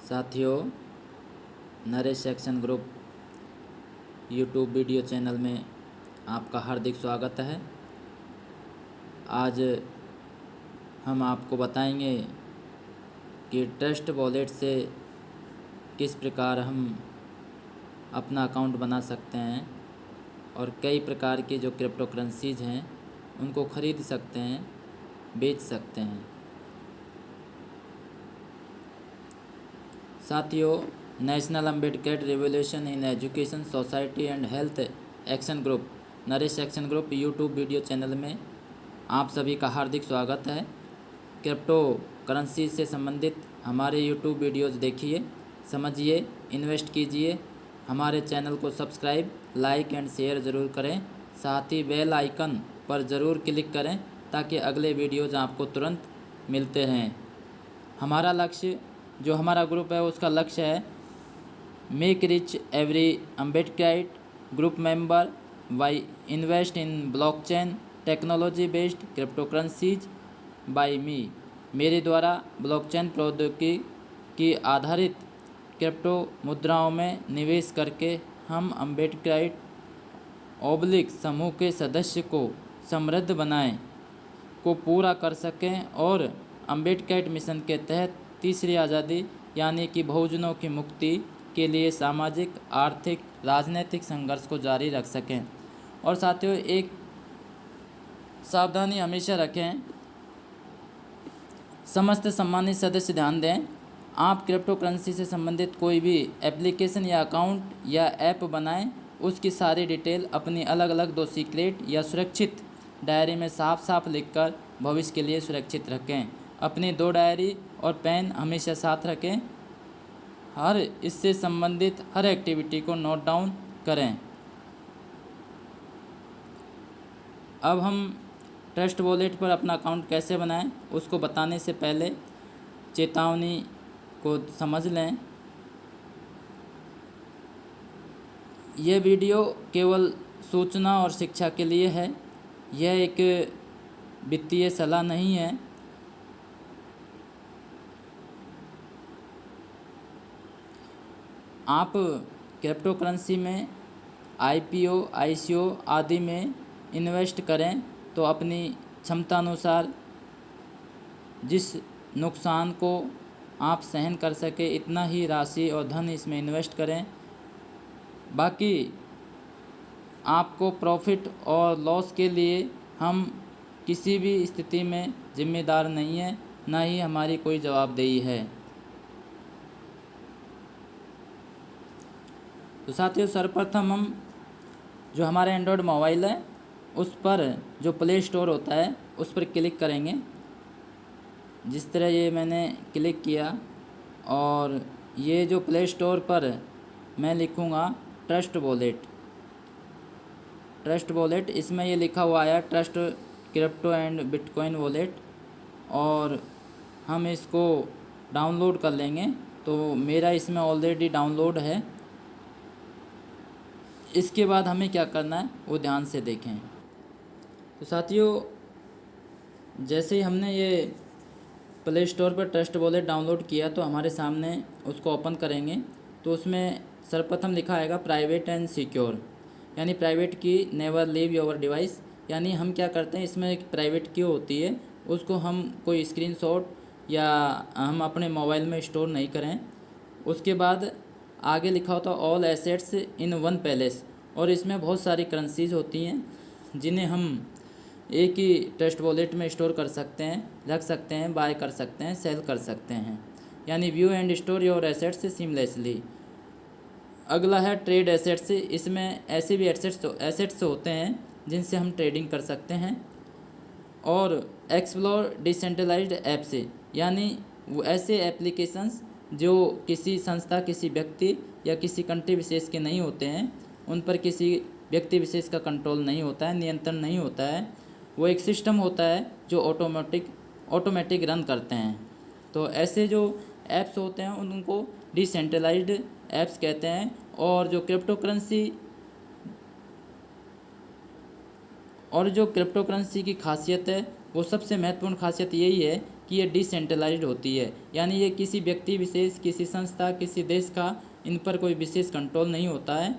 साथियों, Naresh action group YouTube video channel में आपका हार्दिक स्वागत है। आज हम आपको बताएंगे कि ट्रस्ट वॉलेट से किस प्रकार हम अपना अकाउंट बना सकते हैं और कई प्रकार की जो क्रिप्टो करेंसीज हैं उनको ख़रीद सकते हैं, बेच सकते हैं। साथियों, national Ambedkar revolution in education society and health action group Naresh action group YouTube video channel में आप सभी का हार्दिक स्वागत है। क्रिप्टो करेंसी से संबंधित हमारे यूट्यूब वीडियोस देखिए, समझिए, इन्वेस्ट कीजिए। हमारे चैनल को सब्सक्राइब, लाइक एंड शेयर ज़रूर करें। साथ ही बेल आइकन पर ज़रूर क्लिक करें ताकि अगले वीडियोज़ आपको तुरंत मिलते रहें। हमारा लक्ष्य, जो हमारा ग्रुप है उसका लक्ष्य है make rich every Ambedkarite group member by invest in blockchain technology based crypto currencies by me. मेरे द्वारा ब्लॉकचेन प्रौद्योगिकी की आधारित क्रिप्टो मुद्राओं में निवेश करके हम अम्बेडकराइट ओब्लिक समूह के सदस्य को समृद्ध बनाएं को पूरा कर सकें और अम्बेडकर मिशन के तहत तीसरी आज़ादी यानी कि बहुजनों की मुक्ति के लिए सामाजिक, आर्थिक, राजनीतिक संघर्ष को जारी रख सकें। और साथियों, एक सावधानी हमेशा रखें, समस्त सम्मानित सदस्य ध्यान दें, आप क्रिप्टो करेंसी से संबंधित कोई भी एप्लीकेशन या अकाउंट या ऐप बनाएं, उसकी सारी डिटेल अपनी अलग अलग 2 सीक्रेट या सुरक्षित डायरी में साफ साफ लिखकर भविष्य के लिए सुरक्षित रखें। अपनी 2 डायरी और पेन हमेशा साथ रखें। हर इससे संबंधित हर एक्टिविटी को नोट डाउन करें। अब हम ट्रस्ट वॉलेट पर अपना अकाउंट कैसे बनाएं उसको बताने से पहले चेतावनी को समझ लें। यह वीडियो केवल सूचना और शिक्षा के लिए है, यह एक वित्तीय सलाह नहीं है। आप क्रिप्टो करेंसी में IPO, ICO आदि में इन्वेस्ट करें तो अपनी क्षमता अनुसार जिस नुकसान को आप सहन कर सके इतना ही राशि और धन इसमें इन्वेस्ट करें। बाकी आपको प्रॉफिट और लॉस के लिए हम किसी भी स्थिति में जिम्मेदार नहीं है, ना ही हमारी कोई जवाबदेही है। तो साथियों, सर्वप्रथम हम जो हमारे एंड्रॉयड मोबाइल है उस पर जो प्ले स्टोर होता है उस पर क्लिक करेंगे। जिस तरह ये मैंने क्लिक किया और ये जो प्ले स्टोर पर मैं लिखूँगा ट्रस्ट वॉलेट, इसमें ये लिखा हुआ है trust crypto and bitcoin wallet, और हम इसको डाउनलोड कर लेंगे। तो मेरा इसमें ऑलरेडी डाउनलोड है। इसके बाद हमें क्या करना है वो ध्यान से देखें। तो साथियों, जैसे ही हमने ये प्ले स्टोर पर ट्रस्ट वॉलेट डाउनलोड किया तो हमारे सामने उसको ओपन करेंगे तो उसमें सर्वप्रथम लिखा आएगा प्राइवेट एंड सिक्योर, यानी प्राइवेट की नेवर लीव योर डिवाइस। यानी हम क्या करते हैं, इसमें एक प्राइवेट की होती है उसको हम कोई स्क्रीनशॉट या हम अपने मोबाइल में स्टोर नहीं करें। उसके बाद आगे लिखा होता है all assets in one palace, और इसमें बहुत सारी करेंसीज होती हैं जिन्हें हम एक ही ट्रस्ट वॉलेट में स्टोर कर सकते हैं, रख सकते हैं, बाय कर सकते हैं, सेल कर सकते हैं। यानी view and store your assets seamlessly. अगला है ट्रेड एसेट्स। इसमें ऐसे भी एसेट्स होते हैं जिनसे हम ट्रेडिंग कर सकते हैं। और एक्सप्लोर डिसेंट्रलाइज्ड ऐप्स, यानी वो ऐसे एप्लीकेशंस जो किसी संस्था, किसी व्यक्ति या किसी कंट्री विशेष के नहीं होते हैं, उन पर किसी व्यक्ति विशेष का कंट्रोल नहीं होता है, नियंत्रण नहीं होता है। वो एक सिस्टम होता है जो ऑटोमेटिक रन करते हैं। तो ऐसे जो ऐप्स होते हैं उनको डिसेंट्रलाइज्ड ऐप्स कहते हैं। और जो क्रिप्टो करेंसी की खासियत है वो सबसे महत्वपूर्ण खासियत यही है कि ये डिसेंट्रलाइज्ड होती है, यानी ये किसी व्यक्ति विशेष, किसी संस्था, किसी देश का इन पर कोई विशेष कंट्रोल नहीं होता है।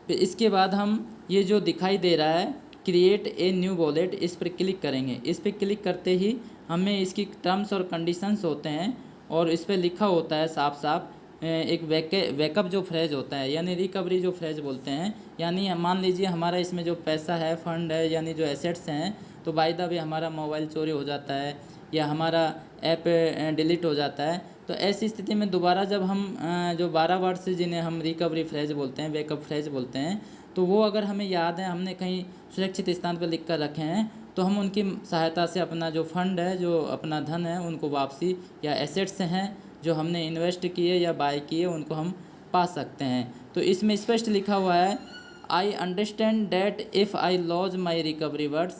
फिर इसके बाद हम ये जो दिखाई दे रहा है क्रिएट ए न्यू वॉलेट, इस पर क्लिक करेंगे। इस पर क्लिक करते ही हमें इसकी टर्म्स और कंडीशंस होते हैं और इस पर लिखा होता है साफ साफ एक बैकअप जो फ्रेज होता है, यानी रिकवरी जो फ्रेज बोलते हैं। यानी मान लीजिए हमारा इसमें जो पैसा है, फंड है, यानी जो एसेट्स हैं, तो बाय द वे हमारा मोबाइल चोरी हो जाता है या हमारा ऐप डिलीट हो जाता है, तो ऐसी स्थिति में दोबारा जब हम जो 12 वर्ड्स जिन्हें हम रिकवरी फ्रेज बोलते हैं, बैकअप फ्रेज बोलते हैं, तो वो अगर हमें याद है, हमने कहीं सुरक्षित स्थान पर लिख कर रखे हैं, तो हम उनकी सहायता से अपना जो फंड है, जो अपना धन है, उनको वापसी या एसेट्स हैं जो हमने इन्वेस्ट किए या बाय किए, उनको हम पा सकते हैं। तो इसमें स्पष्ट लिखा हुआ है, I understand that if I lose my recovery words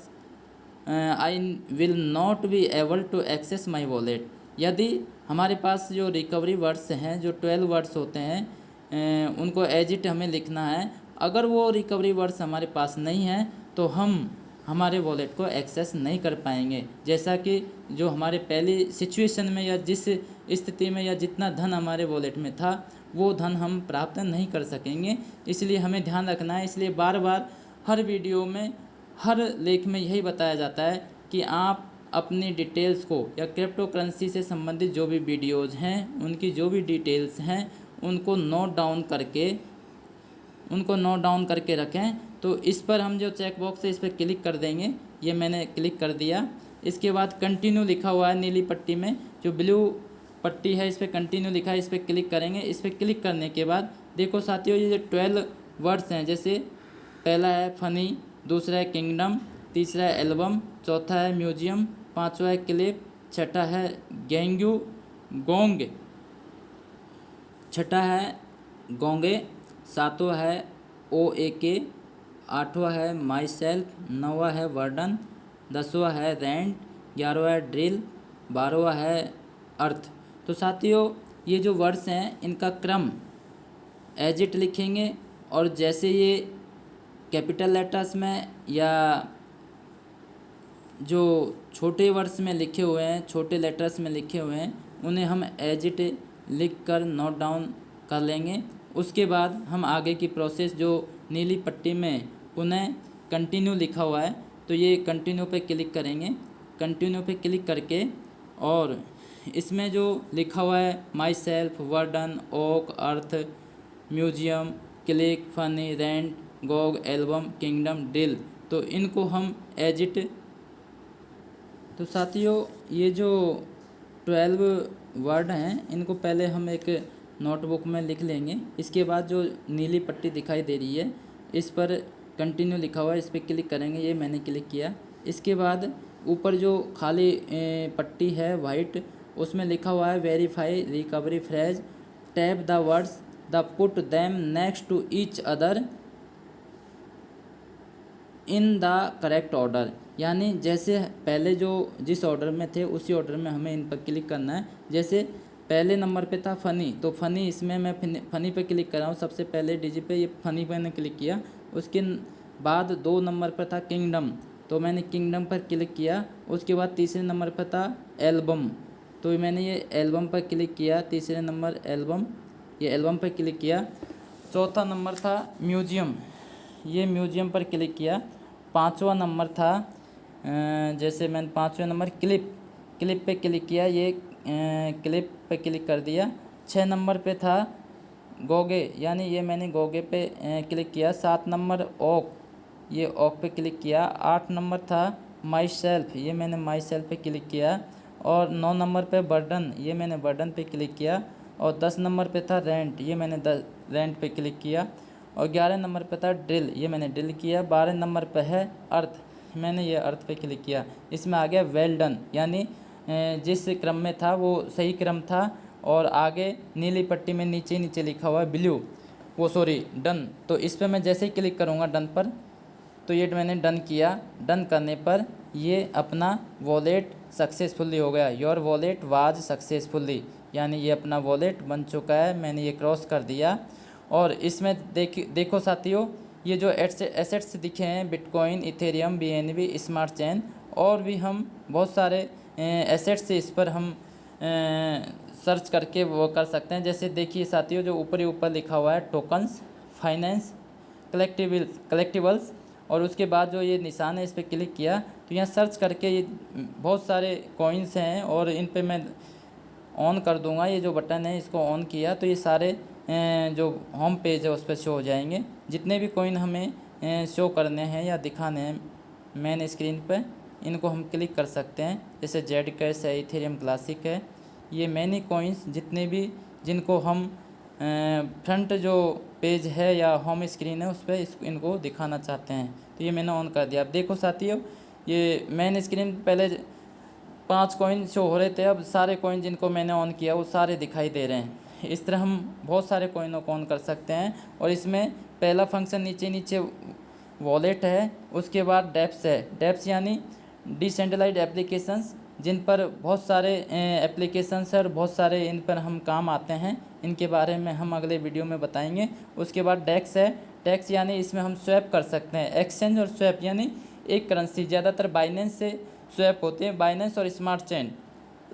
I will not be able to access my wallet. यदि हमारे पास जो रिकवरी वर्ड्स हैं, जो 12 वर्ड्स होते हैं, उनको एज इट हमें लिखना है। अगर वो रिकवरी वर्ड्स हमारे पास नहीं हैं तो हम हमारे वॉलेट को एक्सेस नहीं कर पाएंगे, जैसा कि जो हमारे पहली सिचुएशन में या जिस स्थिति में या जितना धन हमारे वॉलेट में था वो धन हम प्राप्त नहीं कर सकेंगे। इसलिए हमें ध्यान रखना है। इसलिए बार बार हर वीडियो में, हर लेख में यही बताया जाता है कि आप अपनी डिटेल्स को या क्रिप्टो करेंसी से संबंधित जो भी वीडियोज़ हैं, उनकी जो भी डिटेल्स हैं, उनको नोट डाउन करके रखें। तो इस पर हम जो चेक बॉक्स है इस पर क्लिक कर देंगे। ये मैंने क्लिक कर दिया। इसके बाद कंटिन्यू लिखा हुआ है नीली पट्टी में, जो ब्लू पट्टी है इस पर कंटिन्यू लिखा है, इस पर क्लिक करेंगे। इस पर क्लिक करने के बाद देखो साथियों, ये जो 12 वर्ड्स हैं, जैसे पहला है फनी, दूसरा है किंगडम, तीसरा है एल्बम, चौथा है म्यूजियम, पांचवा है क्लिप, छठा है गोंग, छठा है गोंगे, सातवां है OAK, आठवां है माई सेल्फ, नौवां है वर्डन, 10वां है रेंट, 11वां है ड्रिल, 12वां है अर्थ। तो साथियों, ये जो वर्ड्स हैं इनका क्रम एज इट लिखेंगे, और जैसे ये कैपिटल लेटर्स में या जो छोटे वर्ड्स में लिखे हुए हैं, छोटे लेटर्स में लिखे हुए हैं, उन्हें हम एज इट लिख कर नोट डाउन कर लेंगे। उसके बाद हम आगे की प्रोसेस जो नीली पट्टी में पुनः कंटिन्यू लिखा हुआ है, तो ये कंटिन्यू पे क्लिक करेंगे। कंटिन्यू पे क्लिक करके और इसमें जो लिखा हुआ है myself, warden, oak, earth, museum, click, funny, rent, गोग, एल्बम, किंगडम, डिल, तो इनको हम एज इट। तो साथियों, ये जो 12 वर्ड हैं इनको पहले हम एक नोटबुक में लिख लेंगे। इसके बाद जो नीली पट्टी दिखाई दे रही है इस पर कंटिन्यू लिखा हुआ है, इस पर क्लिक करेंगे। ये मैंने क्लिक किया। इसके बाद ऊपर जो खाली पट्टी है वाइट, उसमें लिखा हुआ है verify recovery phrase, tap the words the put them next to each other in the correct order, यानी जैसे पहले जो जिस ऑर्डर में थे उसी ऑर्डर में हमें इन पर क्लिक करना है। जैसे पहले नंबर पे था फ़नी, तो फ़नी इसमें मैं फ़नी पे क्लिक कर रहा हूँ। सबसे पहले डीजी पे ये फ़नी पे मैंने क्लिक किया। उसके बाद 2 नंबर पर था किंगडम, तो मैंने किंगडम पर क्लिक किया। उसके बाद तीसरे नंबर पर था एल्बम, तो मैंने ये एल्बम पर क्लिक किया। तीसरे नंबर एल्बम, ये एल्बम पर क्लिक किया। चौथा नंबर था म्यूजियम, ये म्यूजियम पर क्लिक किया। पाँचवा नंबर था जैसे मैंने 5वें नंबर क्लिप पे क्लिक किया, ये क्लिप पे क्लिक कर दिया। 6 नंबर पे था गोगे, यानी ये मैंने गोगे पे क्लिक किया। 7 नंबर ओक, ये ओक पे क्लिक किया। 8 नंबर था माई सेल्फ, ये मैंने माई सेल्फ पे क्लिक किया। और 9 नंबर पे बर्डन, ये मैंने बर्डन पे क्लिक किया। और 10 नंबर पे था रेंट, ये मैंने रेंट पे क्लिक किया। और 11 नंबर पे था ड्रिल, ये मैंने ड्रिल किया। 12 नंबर पे है अर्थ, मैंने ये अर्थ पे क्लिक किया। इसमें आ गया वेल डन, यानी जिस क्रम में था वो सही क्रम था। और आगे नीली पट्टी में नीचे लिखा हुआ है डन। तो इस पर मैं जैसे ही क्लिक करूँगा डन पर, तो ये मैंने डन किया। डन करने पर ये अपना वॉलेट सक्सेसफुली हो गया। योर वॉलेट वाज सक्सेसफुली, यानी ये अपना वॉलेट बन चुका है। मैंने ये क्रॉस कर दिया। और इसमें देखो साथियों, ये जो एसेट्स दिखे हैं bitcoin, Ethereum, BNB, smart chain, और भी हम बहुत सारे एसेट्स इस पर हम सर्च करके वो कर सकते हैं। जैसे देखिए साथियों, जो ऊपर लिखा हुआ है टोकन्स, फाइनेंस, कलेक्टिबल्स, और उसके बाद जो ये निशान है इस पर क्लिक किया तो यहाँ सर्च करके ये बहुत सारे कॉइन्स हैं, और इन पे मैं ऑन कर दूंगा। ये जो बटन है इसको ऑन किया तो ये सारे जो होम पेज है उस पर शो हो जाएंगे। जितने भी कॉइन हमें शो करने हैं या दिखाने हैं मेन स्क्रीन पर, इनको हम क्लिक कर सकते हैं। जैसे जेड कैश है, इथेरियम क्लासिक है, ये मैनी कॉइन्स जितने भी जिनको हम फ्रंट जो पेज है या होम स्क्रीन है उस पर इनको दिखाना चाहते हैं तो ये मैंने ऑन कर दिया। अब देखो साथियों, ये मेन स्क्रीन पहले 5 कॉइन शो हो रहे थे, अब सारे कॉइन जिनको मैंने ऑन किया वो सारे दिखाई दे रहे हैं। इस तरह हम बहुत सारे कॉइनों को ऑन कर सकते हैं। और इसमें पहला फंक्शन नीचे वॉलेट है, उसके बाद डेप्स है। डेप्स यानी डिसेंट्रलाइज्ड एप्लीकेशंस, जिन पर बहुत सारे एप्लीकेशंस है और बहुत सारे इन पर हम काम आते हैं। इनके बारे में हम अगले वीडियो में बताएंगे। उसके बाद डेक्स है। डेक्स यानी इसमें हम स्वैप कर सकते हैं। एक्सचेंज और स्वैप यानी एक करेंसी, ज़्यादातर बाइनेंस से स्वैप होते हैं। बाइनेंस और स्मार्ट चेन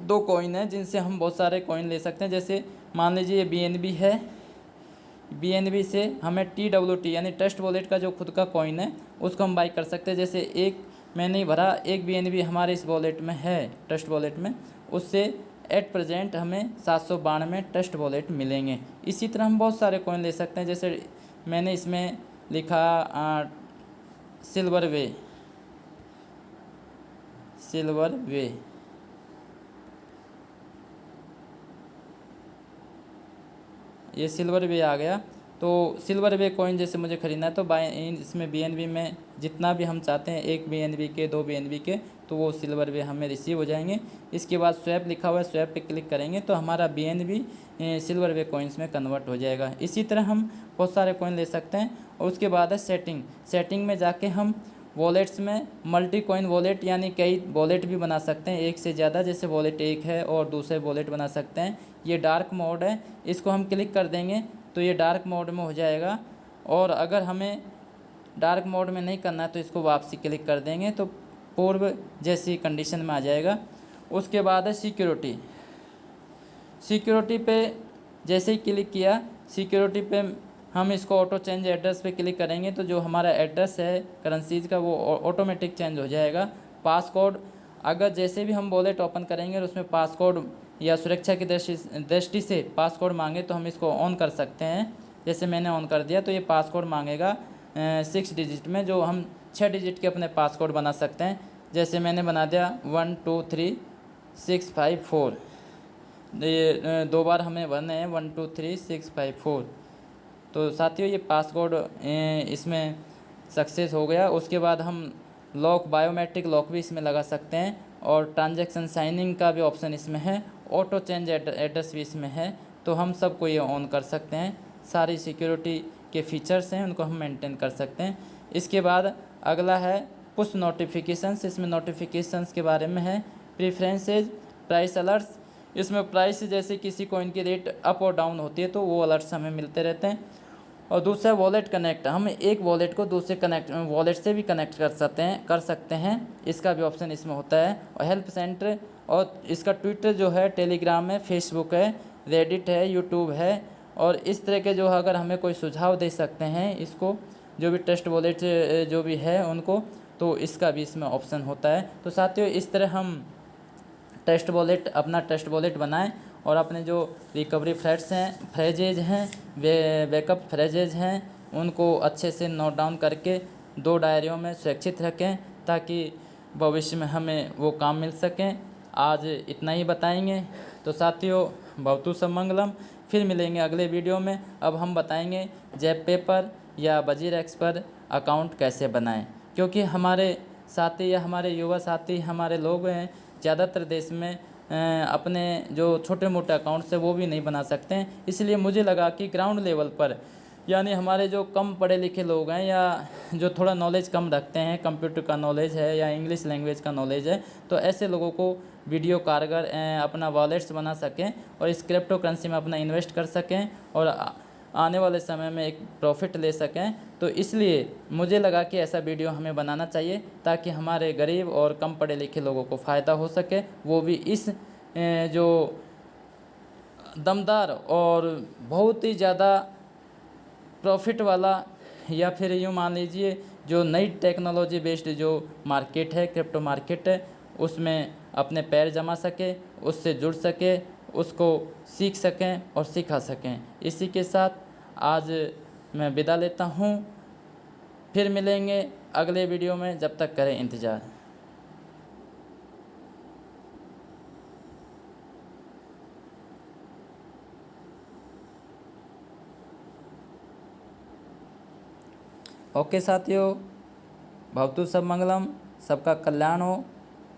2 कॉइन हैं जिनसे हम बहुत सारे कॉइन ले सकते हैं। जैसे मान लीजिए ये BNB है, BNB से हमें TWT यानी ट्रस्ट वॉलेट का जो खुद का कॉइन है उसको हम बाई कर सकते हैं। जैसे एक मैंने ही भरा, एक BNB हमारे इस वॉलेट में है, ट्रस्ट वॉलेट में, उससे एट प्रेजेंट हमें 792 ट्रस्ट वॉलेट मिलेंगे। इसी तरह हम बहुत सारे कॉइन ले सकते हैं। जैसे मैंने इसमें लिखा सिल्वर वे, ये सिल्वर वे आ गया। तो सिल्वर वे कॉइन जैसे मुझे ख़रीदना है तो इसमें BNB में जितना भी हम चाहते हैं, 1 BNB के, 2 BNB के, तो वो सिल्वर वे हमें रिसीव हो जाएंगे। इसके बाद स्वैप लिखा हुआ है, स्वैप पे क्लिक करेंगे तो हमारा BNB सिल्वर वे कॉइन्स में कन्वर्ट हो जाएगा। इसी तरह हम बहुत सारे कॉइन ले सकते हैं। और उसके बाद है सेटिंग में जाके हम वॉलेट्स में मल्टी कॉइन वॉलेट यानी कई वॉलेट भी बना सकते हैं, एक से ज़्यादा। जैसे वॉलेट एक है और दूसरे वॉलेट बना सकते हैं। ये डार्क मोड है, इसको हम क्लिक कर देंगे तो ये डार्क मोड में हो जाएगा। और अगर हमें डार्क मोड में नहीं करना है तो इसको वापसी क्लिक कर देंगे तो पूर्व जैसी कंडीशन में आ जाएगा। उसके बाद है सिक्योरिटी पे जैसे ही क्लिक किया, सिक्योरिटी पे हम इसको ऑटो चेंज एड्रेस पे क्लिक करेंगे तो जो हमारा एड्रेस है करेंसीज का वो ऑटोमेटिक चेंज हो जाएगा। पासकोड, अगर जैसे भी हम वॉलेट ओपन करेंगे और उसमें पासकोड या सुरक्षा की दृष्टि से पासकोड मांगे तो हम इसको ऑन कर सकते हैं। जैसे मैंने ऑन कर दिया तो ये पासकोड मांगेगा 6 डिजिट में, जो हम 6 डिजिट के अपने पासकोड बना सकते हैं। जैसे मैंने बना दिया 123654, ये 2 बार हमें भरने हैं 123654। तो साथियों ये पासकोड इसमें सक्सेस हो गया। उसके बाद हम लॉक, बायोमेट्रिक लॉक भी इसमें लगा सकते हैं, और ट्रांजैक्शन साइनिंग का भी ऑप्शन इसमें है, ऑटो चेंज एड्रेस भी इसमें है। तो हम सबको ये ऑन कर सकते हैं। सारी सिक्योरिटी के फीचर्स हैं उनको हम मेंटेन कर सकते हैं। इसके बाद अगला है पुश नोटिफिकेशंस। इसमें नोटिफिकेशंस के बारे में है। प्रेफरेंसेज, प्राइस अलर्ट्स, इसमें प्राइस जैसे किसी कॉइन की रेट अप और डाउन होती है तो वो अलर्ट्स हमें मिलते रहते हैं। और दूसरा वॉलेट कनेक्ट, हम एक वॉलेट को दूसरे वॉलेट से भी कनेक्ट कर सकते हैं, इसका भी ऑप्शन इसमें होता है। और हेल्प सेंटर, और इसका ट्विटर जो है, टेलीग्राम है, फेसबुक है, रेडिट है, यूट्यूब है, और इस तरह के जो अगर हमें कोई सुझाव दे सकते हैं इसको, जो भी ट्रस्ट वॉलेट जो भी है उनको, तो इसका भी इसमें ऑप्शन होता है। तो साथियों इस तरह हम अपना ट्रस्ट वॉलेट बनाएं और अपने जो रिकवरी फ्रेजेज हैं, बैकअप फ्रेजेज हैं, उनको अच्छे से नोट डाउन करके 2 डायरियों में सुरक्षित रखें ताकि भविष्य में हमें वो काम मिल सकें। आज इतना ही बताएंगे। तो साथियों भवतु सब मंगलम, फिर मिलेंगे अगले वीडियो में। अब हम बताएंगे जेप पेपर या वजीरेक्स पर अकाउंट कैसे बनाएं, क्योंकि हमारे साथी या हमारे युवा साथी, हमारे लोग हैं ज़्यादातर देश में अपने जो छोटे मोटे अकाउंट्स है वो भी नहीं बना सकते हैं। इसलिए मुझे लगा कि ग्राउंड लेवल पर, यानी हमारे जो कम पढ़े लिखे लोग हैं या जो थोड़ा नॉलेज कम रखते हैं, कंप्यूटर का नॉलेज है या इंग्लिश लैंग्वेज का नॉलेज है, तो ऐसे लोगों को वीडियो कारगर अपना वॉलेट्स बना सकें और इस क्रिप्टो करेंसी में अपना इन्वेस्ट कर सकें और आने वाले समय में एक प्रॉफिट ले सकें। तो इसलिए मुझे लगा कि ऐसा वीडियो हमें बनाना चाहिए ताकि हमारे गरीब और कम पढ़े लिखे लोगों को फ़ायदा हो सके, वो भी इस जो दमदार और बहुत ही ज़्यादा प्रॉफिट वाला, या फिर यूँ मान लीजिए जो नई टेक्नोलॉजी बेस्ड जो मार्केट है, क्रिप्टो मार्केट है, उसमें अपने पैर जमा सके, उससे जुड़ सके, उसको सीख सकें और सिखा सकें। इसी के साथ आज मैं विदा लेता हूँ। फिर मिलेंगे अगले वीडियो में, जब तक करें इंतज़ार। ओके साथियों, भवतु सब मंगलम, सबका कल्याण हो।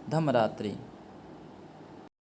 धम्म रात्रि।